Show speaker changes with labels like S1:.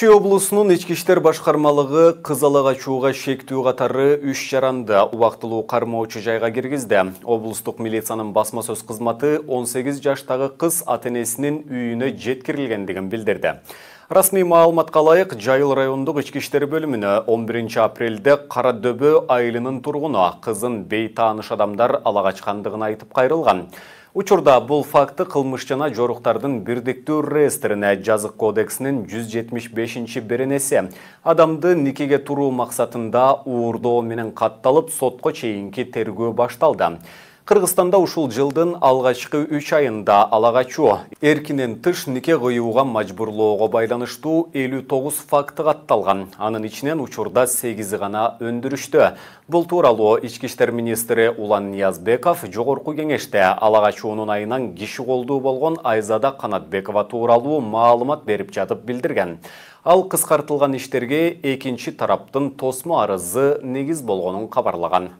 S1: Чүй облусунун ички иштер башкармалыгы кызалак ачууга шектүү катары 3 жаранды убактылуу кармоочу жайга киргизди. Облустук милициянын басма сөз кызматы 18 жаштагы кыз ата-энесинин үйүнө жеткирилгендигин билдирди. Расмий маалыматка ылайык, Жайыл райондук ички иштер бөлүмүнө 11 апрелде Кара Дөбө айылынын тургуну кызын бейтааныш адамдар ала качкандыгын айтып кайрылган. Учурда бул факты кылмыш жана жоруктардын бирдиктүү реестрине жазык кодексинин 175-беренеси адамды никеге туруу максатында уурдоо менен катталып, сотко чейинки тергөө башталды. Кыргызстанда ушул жылдын алгачкы 3 айында ала качуу, эркинен тыш нике кыюуга мажбурлоого байланыштуу 59 факты катталган. Анын ичинен учурда 8 гана өндүрүштө. Бул тууралуу Ички иштер министри Улан Ниязбеков жогорку кеңеште ала качуунун айынан киши колдуу болгон Айзада Канатбекова тууралуу маалымат берип жатып билдирген. Ал кыскартылган иштерге экинчи тараптын тосмо арызы негиз болгонун кабарлаган.